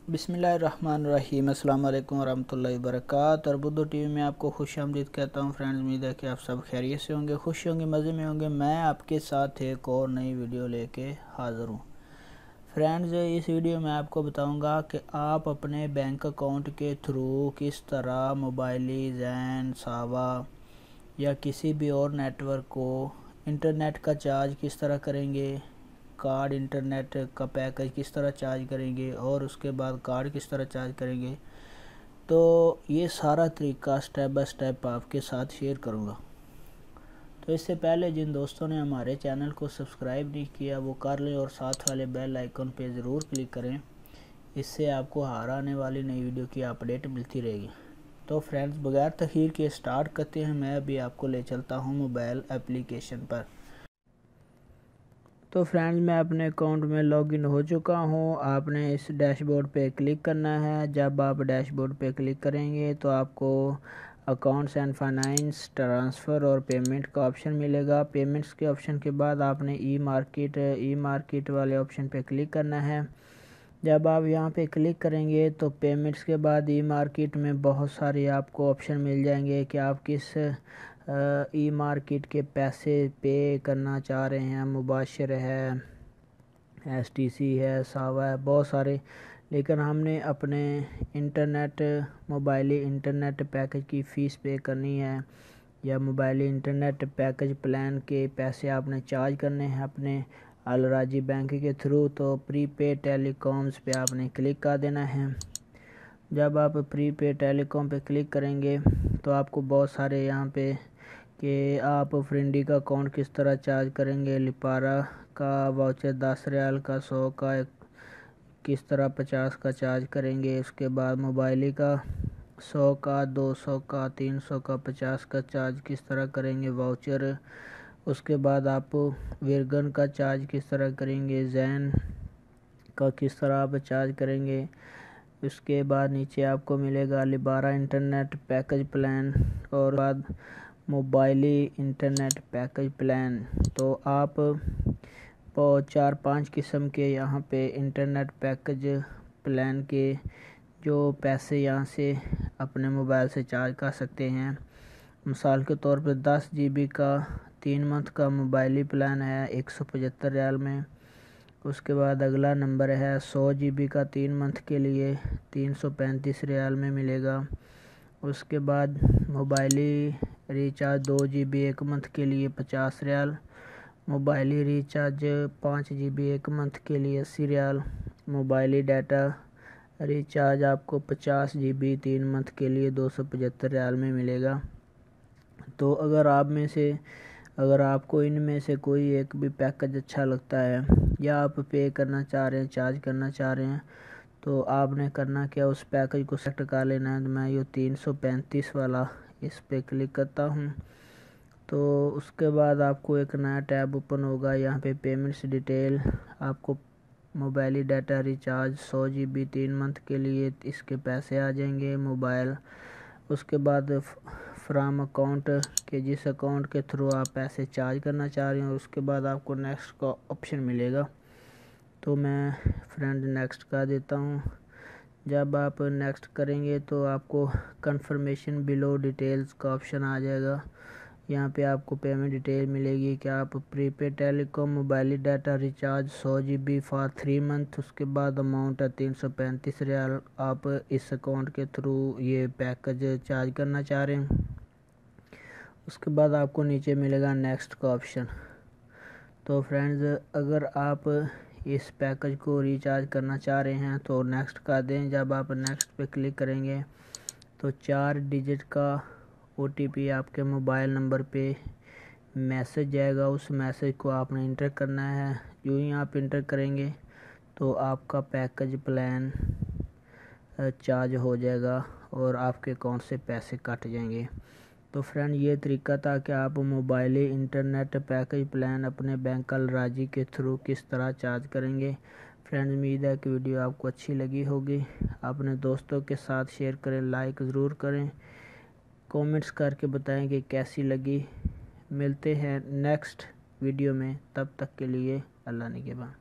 बिस्मिल्लाहिर्रहमानिर्रहीम। अस्सलाम वालेकुम वरहमतुल्लाहि वबरकातुहू। तरबुद्दो टीवी में आपको खुश आमदीद कहता हूँ। फ्रेंड्स, उम्मीद है कि आप सब खैरियत से होंगे, खुश होंगे, मज़े में होंगे। मैं आपके साथ एक और नई वीडियो लेके हाज़िर हूँ। फ्रेंड्स, इस वीडियो में आपको बताऊंगा कि आप अपने बैंक अकाउंट के थ्रू किस तरह मोबाइली, जैन, सावा या किसी भी और नेटवर्क को इंटरनेट का चार्ज किस तरह करेंगे, कार्ड इंटरनेट का पैकेज किस तरह चार्ज करेंगे और उसके बाद कार्ड किस तरह चार्ज करेंगे। तो ये सारा तरीका स्टेप बाय स्टेप आपके साथ शेयर करूँगा। तो इससे पहले जिन दोस्तों ने हमारे चैनल को सब्सक्राइब नहीं किया वो कर लें और साथ वाले बेल आइकन पे ज़रूर क्लिक करें। इससे आपको हर आने वाली नई वीडियो की अपडेट मिलती रहेगी। तो फ्रेंड्स, बगैर तखीर के स्टार्ट करते हैं। मैं अभी आपको ले चलता हूँ मोबाइल एप्लीकेशन पर। तो फ्रेंड्स, मैं अपने अकाउंट में लॉगिन हो चुका हूँ। आपने इस डैशबोर्ड पे क्लिक करना है। जब आप डैशबोर्ड पे क्लिक करेंगे तो आपको अकाउंट्स एंड फाइनेंस, ट्रांसफ़र और पेमेंट का ऑप्शन मिलेगा। पेमेंट्स के ऑप्शन के बाद आपने ई मार्केट वाले ऑप्शन पे क्लिक करना है। जब आप यहाँ पे क्लिक करेंगे तो पेमेंट्स के बाद ई मार्केट में बहुत सारे आपको ऑप्शन मिल जाएंगे कि आप किस ई मार्केट के पैसे पे करना चाह रहे हैं। मुबाशिर है, एसटीसी है, सावा है, बहुत सारे। लेकिन हमने अपने मोबाइली इंटरनेट पैकेज की फ़ीस पे करनी है या मोबाइली इंटरनेट पैकेज प्लान के पैसे आपने चार्ज करने हैं अपने अलराजी बैंक के थ्रू। तो प्रीपेड टेलीकॉम्स पे आपने क्लिक कर देना है। जब आप प्रीपेड टेलीकॉम पे क्लिक करेंगे तो आपको बहुत सारे यहाँ पे कि आप फ्रेंडी का अकाउंट किस तरह चार्ज करेंगे, लिपारा का वाउचर 10 रियाल का, 100 का, किस तरह 50 का चार्ज करेंगे। उसके बाद मोबाइली का 100 का, 200 का, 300 का, 50 का चार्ज किस तरह करेंगे वाउचर। उसके बाद आप विरगन का चार्ज किस तरह करेंगे, जैन का किस तरह आप चार्ज करेंगे। उसके बाद नीचे आपको मिलेगा लिबारा इंटरनेट पैकेज प्लान और बाद मोबाइली इंटरनेट पैकेज प्लान। तो आप 4-5 किस्म के यहाँ पे इंटरनेट पैकेज प्लान के जो पैसे यहाँ से अपने मोबाइल से चार्ज कर सकते हैं। मिसाल के तौर पर 10 GB का 3 मंथ का मोबाइली प्लान है 175 रियाल में। उसके बाद अगला नंबर है 100 GB का 3 मंथ के लिए 335 रियाल में मिलेगा। उसके बाद मोबाइली रिचार्ज 2 GB 1 मंथ के लिए 50 रियाल। मोबाइली रिचार्ज 5 GB 1 मंथ के लिए 80 रियाल। मोबाइली डाटा रिचार्ज आपको 50 GB 3 मंथ के लिए 275 रियाल में मिलेगा। तो अगर आपको इनमें से कोई एक भी पैकेज अच्छा लगता है या आप पे करना चाह रहे हैं, चार्ज करना चाह रहे हैं, तो आपने करना क्या, उस पैकेज को सेलेक्ट कर लेना है। तो मैं ये 335 वाला इस पे क्लिक करता हूँ। तो उसके बाद आपको एक नया टैब ओपन होगा। यहाँ पे पेमेंट्स डिटेल, आपको मोबाइली डाटा रिचार्ज 100 GB 3 मंथ के लिए इसके पैसे आ जाएंगे मोबाइल। उसके बाद फ्राम अकाउंट के जिस अकाउंट के थ्रू आप पैसे चार्ज करना चाह रहे हैं, उसके बाद आपको नेक्स्ट का ऑप्शन मिलेगा। तो मैं फ्रेंड नेक्स्ट कर देता हूँ। जब आप नेक्स्ट करेंगे तो आपको कंफर्मेशन बिलो डिटेल्स का ऑप्शन आ जाएगा। यहाँ पे आपको पेमेंट डिटेल मिलेगी कि आप प्रीपेड टेलीकॉम मोबाइली data recharge 100 GB for 3 month. उसके बाद अमाउंट है 335 रियाल। आप इस अकाउंट के थ्रू ये पैकेज चार्ज करना चाह रहे हैं। उसके बाद आपको नीचे मिलेगा नेक्स्ट का ऑप्शन। तो फ्रेंड्स, अगर आप इस पैकेज को रिचार्ज करना चाह रहे हैं तो नेक्स्ट कर दें। जब आप नेक्स्ट पे क्लिक करेंगे तो 4 डिजिट का OTP आपके मोबाइल नंबर पे मैसेज जाएगा। उस मैसेज को आपने इंटर करना है। जो ही आप इंटर करेंगे तो आपका पैकेज प्लान चार्ज हो जाएगा और आपके अकाउंट से पैसे कट जाएंगे। तो फ्रेंड, ये तरीका था कि आप मोबाइली इंटरनेट पैकेज प्लान अपने बैंक अलराजी के थ्रू किस तरह चार्ज करेंगे। फ्रेंड्स, उम्मीद है कि वीडियो आपको अच्छी लगी होगी। अपने दोस्तों के साथ शेयर करें, लाइक ज़रूर करें, कमेंट्स करके बताएं कि कैसी लगी। मिलते हैं नेक्स्ट वीडियो में, तब तक के लिए अल्लाह निगहबान।